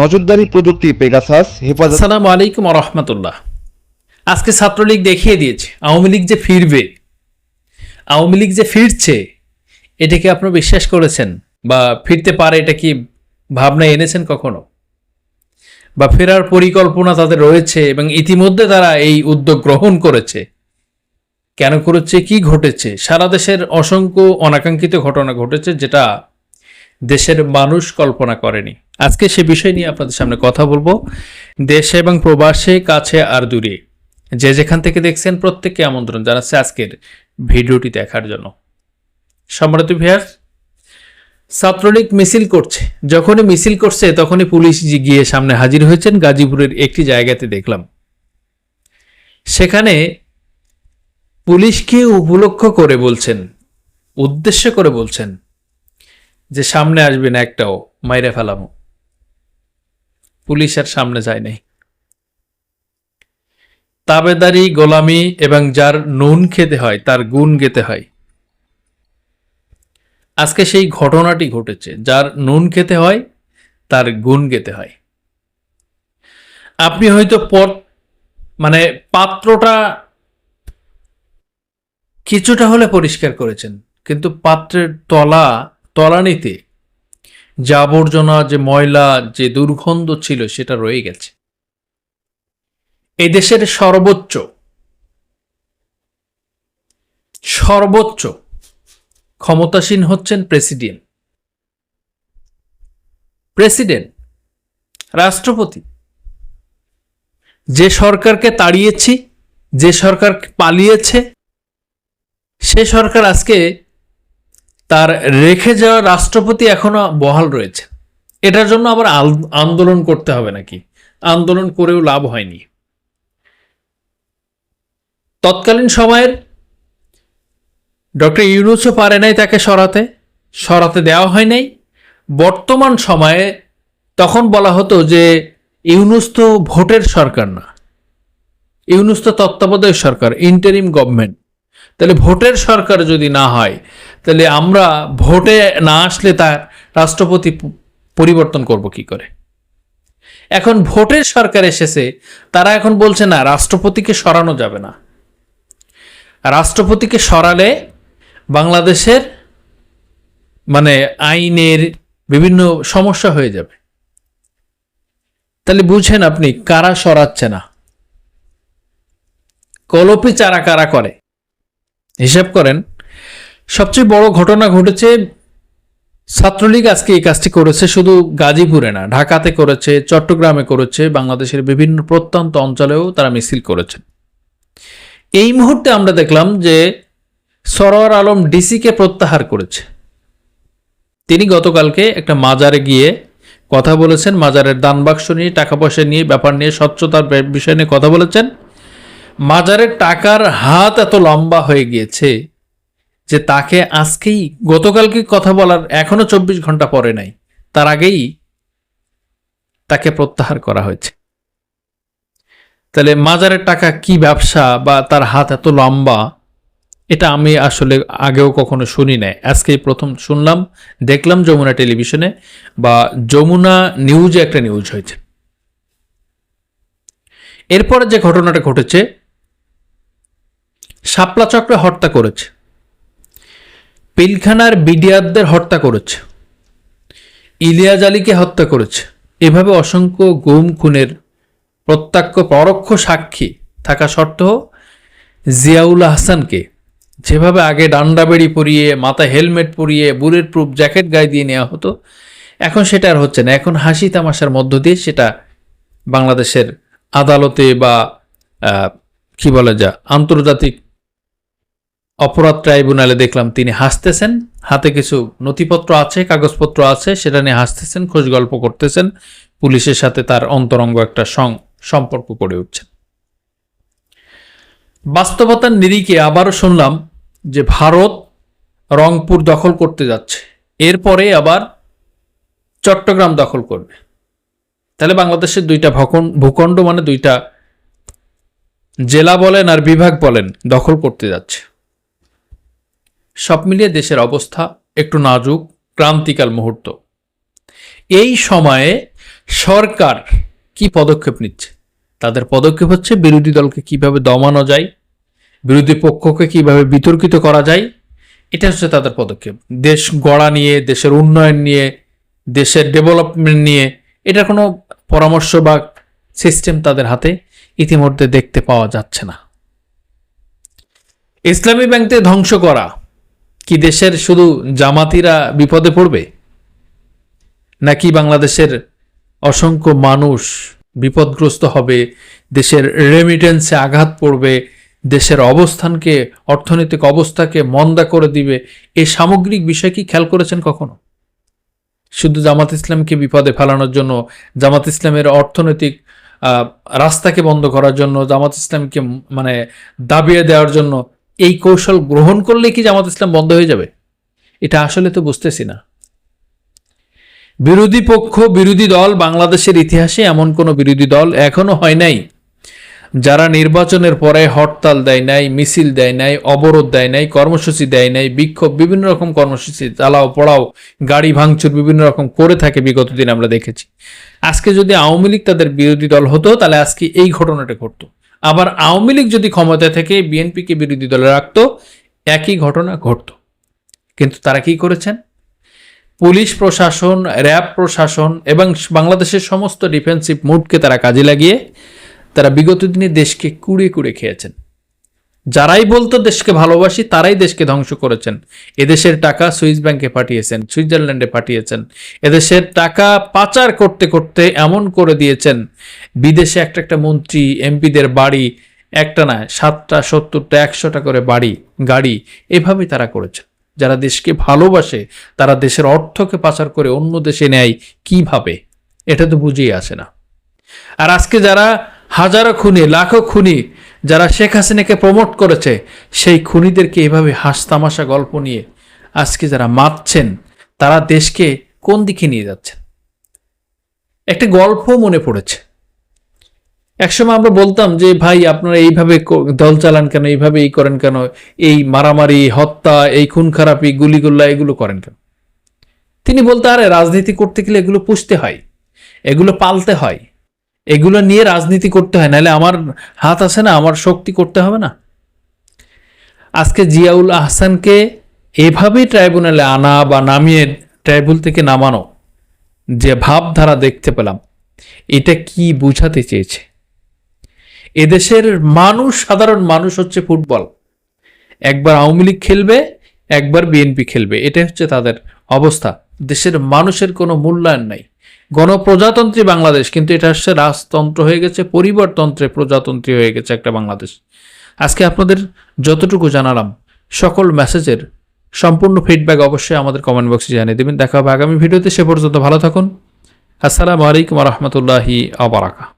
নজরদারি প্রযুক্তি পেগাসাস হেফাজত। আসসালামু আলাইকুম ওয়া রাহমাতুল্লাহ। আজকে ছাত্রলীগ দেখিয়ে দিয়েছে আওয়ামী লীগ যে ফিরবে, আওয়ামী লীগ যে ফিরছে, এটা কি আপনারা বিশ্বাস করেছেন? বা ফিরতে পারে এটা কি ভাবনায় এনেছেন কখনো? বা ফেরার পরিকল্পনা তাদের রয়েছে এবং ইতিমধ্যে তারা এই উদ্যোগ গ্রহণ করেছে। কেন করেছে, কি ঘটেছে? সারা দেশের অসংখ্য অনাকাঙ্ক্ষিত ঘটনা ঘটেছে যেটা দেশের মানুষ কল্পনা করেনি। আজকে সে বিষয় নিয়ে আপনাদের সামনে কথা বলবো। দেশে এবং প্রবাসে, কাছে আর দূরে যে যেখান থেকে দেখছেন প্রত্যেককে আমন্ত্রণ জানাচ্ছে আজকের ভিডিওটি দেখার জন্য। সম্মানিত ভিউয়ার্স, ছাত্রলীগ মিছিল করছে, যখনই মিছিল করছে তখনই পুলিশ গিয়ে সামনে হাজির হয়েছেন। গাজীপুরের একটি জায়গাতে দেখলাম, সেখানে পুলিশকে উপলক্ষ করে বলছেন, উদ্দেশ্য করে বলছেন যে সামনে আসবে না, একটাও মাইরে ফেলামো। পুলিশ আর সামনে যায় নাই। তাবেদারি, গোলামি এবং যার নুন খেতে হয় তার গুণ গেতে হয়। আজকে সেই ঘটনাটি ঘটেছে, যার নুন খেতে হয় তার গুণ গেতে হয়। আপনি হয়তো পাত্রটা কিছুটা হলে পরিষ্কার করেছেন, কিন্তু পাত্রের তলানিতে যে আবর্জনা, যে ময়লা, যে দুর্গন্ধ ছিল সেটা রয়ে গেছে। এই দেশের সর্বোচ্চ ক্ষমতাসীন হচ্ছেন প্রেসিডেন্ট, রাষ্ট্রপতি। যে সরকারকে তাড়িয়েছি, যে সরকার পালিয়েছে, সে সরকার আজকে তার রেখে যাওয়া রাষ্ট্রপতি এখনো বহাল রয়েছে। এটার জন্য আবার আন্দোলন করতে হবে নাকি? আন্দোলন করেও লাভ হয়নি। তৎকালীন সময়ের ডক্টর ইউনূসও পারে নাই তাকে সরাতে দেওয়া হয় নাই। বর্তমান সময়ে তখন বলা হতো যে ইউনূস তো ভোটের সরকার না, ইউনূস তো তত্ত্বাবধায়ক সরকার, ইন্টারিম গভর্নমেন্ট। তাহলে ভোটের সরকার যদি না হয়, তাহলে আমরা ভোটে না আসলে তার রাষ্ট্রপতি পরিবর্তন করব কি করে? এখন ভোটের সরকার এসেছে, তারা এখন বলছে না, রাষ্ট্রপতিকে সরানো যাবে না। রাষ্ট্রপতিকে সরালে বাংলাদেশের আইনের বিভিন্ন সমস্যা হয়ে যাবে। তাহলে বুঝেন আপনি কারা সরাচ্ছে না, কলপি চারা কারা করে, হিসাব করেন। সবচেয়ে বড় ঘটনা ঘটেছে, ছাত্রলীগ আজকে এই কাজটি করেছে। শুধু গাজীপুরে না, ঢাকাতে করেছে, চট্টগ্রামে করেছে, বাংলাদেশের বিভিন্ন প্রত্যন্ত অঞ্চলেও তারা মিছিল করেছে। এই মুহূর্তে আমরা দেখলাম যে সরোয়ার আলম ডিসিকে প্রত্যাহার করেছে। তিনি গতকালকে একটা মাজারে গিয়ে কথা বলেছেন, মাজারের দান বাক্স নিয়ে, টাকা পয়সা নিয়ে, ব্যাপার নিয়ে, স্বচ্ছতার বিষয় নিয়ে কথা বলেছেন। মাজারের টাকার হাত এত লম্বা হয়ে গিয়েছে যে তাকে আজকেই, গতকালকে কথা বলার এখনো 24 ঘন্টা পরে নাই, তার আগেই তাকে প্রত্যাহার করা হয়েছে। তাহলে মাজারের টাকা কি ব্যবসা, বা তার হাত এত লম্বা, এটা আমি আসলে আগেও কখনো শুনি নাই। আজকেই প্রথম শুনলাম, দেখলাম যমুনা টেলিভিশনে বা যমুনা নিউজে একটা নিউজ হয়েছে। এরপরে যে ঘটনাটা ঘটেছে, শাপলা চক্রে হত্যা করেছে, পিলখানার বিডিআরদের হত্যা করেছে, ইলিয়াস আলীকে হত্যা করেছে। এভাবে অসংখ্য গুম খুনের প্রত্যক্ষ পরোক্ষ সাক্ষী থাকা সত্ত্বেও জিয়াউল হাসানকে যেভাবে আগে ডান্ডা বেড়ি পরিয়ে, মাথায় হেলমেট পরিয়ে, বুলেট প্রুফ জ্যাকেট গায়ে দিয়ে নেওয়া হতো, এখন সেটা আর হচ্ছে না। এখন হাসি তামাশার মধ্য দিয়ে সেটা বাংলাদেশের আদালতে বা কি বলা যায়, আন্তর্জাতিক অপরাধ ট্রাইব্যুনালে দেখলাম তিনি হাসতেছেন, হাতে কিছু নথিপত্র আছে, কাগজপত্র আছে, সেটা নিয়ে হাসতেছেন, খোঁজ গল্প করতেছেন, পুলিশের সাথে তার অন্তরঙ্গ একটা সম্পর্ক গড়ে উঠছেন। বাস্তবতার নিরিখে আবারও শুনলাম যে ভারত রংপুর দখল করতে যাচ্ছে, এরপরে আবার চট্টগ্রাম দখল করবে। তাহলে বাংলাদেশের দুইটা ভূখণ্ড মানে দুইটা জেলা বলেন আর বিভাগ বলেন দখল করতে যাচ্ছে। সব মিলিয়ে দেশের অবস্থা একটু নাজুক, ক্রান্তিকাল মুহূর্ত। এই সময়ে সরকার কি পদক্ষেপ নিচ্ছে? তাদের পদক্ষেপ হচ্ছে বিরোধী দলকে কিভাবে দমানো যায়, বিরোধী পক্ষকে কিভাবে বিতর্কিত করা যায়, এটা হচ্ছে তাদের পদক্ষেপ। দেশ গড়া নিয়ে, দেশের উন্নয়ন নিয়ে, দেশের ডেভেলপমেন্ট নিয়ে এটা কোনো পরামর্শ বা সিস্টেম তাদের হাতে ইতিমধ্যে দেখতে পাওয়া যাচ্ছে না। ইসলামী ব্যাংককে ধ্বংস করা কি দেশের শুধু জামাতিরা বিপদে পড়বে, নাকি বাংলাদেশের অসংখ্য মানুষ বিপদগ্রস্ত হবে, দেশের রেমিটেন্সে আঘাত পড়বে, দেশের অবস্থানকে, অর্থনৈতিক অবস্থাকে মন্দা করে দিবে? এই সামগ্রিক বিষয় কি খেয়াল করেছেন কখনো? শুধু জামাত ইসলামকে বিপদে ফেলানোর জন্য, জামাত ইসলামের অর্থনৈতিক রাস্তাকে বন্ধ করার জন্য, জামাত ইসলামকে মানে দাবিয়ে দেওয়ার জন্য এই কৌশল গ্রহণ করলে কি জামাত ইসলাম বন্ধ হয়ে যাবে? এটা আসলে তো বুঝতেছি না। বিরোধী পক্ষ, বিরোধী দল, বাংলাদেশের ইতিহাসে এমন কোনো বিরোধী দল এখনো হয় নাই যারা নির্বাচনের পরে হরতাল দেয় নাই, মিছিল দেয় নাই, অবরোধ দেয় নাই, কর্মসূচি দেয় নাই, বিক্ষোভ, বিভিন্ন রকম কর্মসূচি, চালাও পড়াও, গাড়ি ভাঙচুর বিভিন্ন রকম করে থাকে বিগত দিন আমরা দেখেছি। আজকে যদি আওয়ামী লীগ তাদের বিরোধী দল হতো তাহলে আজকে এই ঘটনাটা ঘটতো। আবার আওয়ামী লীগ যদি ক্ষমতা থেকে বিএনপিকে বিরোধী দলে রাখতো, একই ঘটনা ঘটতো। কিন্তু তারা কি করেছেন? পুলিশ প্রশাসন, র্যাব প্রশাসন এবং বাংলাদেশের সমস্ত ডিফেন্সিভ মুডকে তারা কাজে লাগিয়ে তারা বিগত দিনে দেশকে কুড়ে কুড়ে খেয়েছেন। যারাই বলতো দেশকে ভালোবাসি তারাই দেশকে ধ্বংস করেছেন। এদেশের টাকা সুইস ব্যাংকে পাঠিয়েছেন, সুইজারল্যান্ডে পাঠিয়েছেন, এদেশের টাকা পাচার করতে করতে এমন করে দিয়েছেন বিদেশে একটা একটা মন্ত্রী এমপিদের বাড়ি একটা না 7টা 70টা 100টা করে বাড়ি গাড়ি এভাবেই তারা করেছে। যারা দেশকে ভালোবাসে তারা দেশের অর্থকে পাচার করে অন্য দেশে নেয় কিভাবে, এটা তো বুঝেই আসে না। আর আজকে যারা হাজারো খুনি, লাখো খুনি, যারা শেখ হাসিনাকে প্রমোট করেছে, সেই খুনিদেরকে এভাবে হাসতামাশা গল্প নিয়ে আজকে যারা মাতছেন, তারা দেশকে কোন দিকে নিয়ে যাচ্ছেন? একটা গল্প মনে পড়েছে। একসময় আমরা বলতাম যে ভাই আপনারা এইভাবে দল চালান কেন, এইভাবে এই করেন কেন, এই মারামারি, হত্যা, এই খুন খারাপি, গুলিগুল্লা এগুলো করেন কেন? তিনি বলতে, আরে রাজনীতি করতে গেলে এগুলো পুষতে হয়, এগুলো পালতে হয়, এগুলো নিয়ে রাজনীতি করতে হয়, নাহলে আমার হাত আছে না, আমার শক্তি করতে হবে না। আজকে জিয়াউল আহসানকে এভাবেই ট্রাইব্যুনালে আনা বা নামিয়ে ট্রাইব্যুনাল থেকে নামানো যে ভাবধারা দেখতে পেলাম, এটা কি বুঝাতে চেয়েছে? এদেশের মানুষ, সাধারণ মানুষ হচ্ছে ফুটবল, একবার আওয়ামী লীগ খেলবে, একবার বিএনপি খেলবে, এটা হচ্ছে তাদের অবস্থা। দেশের মানুষের কোনো মূল্যায়ন নাই। গণপ্রজাতন্ত্রী বাংলাদেশ, কিন্তু এটা হচ্ছে রাজতন্ত্র হয়ে গেছে, পরিবারতন্ত্রে প্রজাতন্ত্রী হয়ে গেছে একটা বাংলাদেশ। আজকে আপনাদের যতটুকু জানালাম, সকল মেসেজের সম্পূর্ণ ফিডব্যাক অবশ্যই আমাদের কমেন্ট বক্সে জানিয়ে দেবেন। দেখা হবে আগামী ভিডিওতে। সে পর্যন্ত ভালো থাকুন। আসসালামু আলাইকুম ওয়া রাহমাতুল্লাহি ওয়া বারাকাতুহু।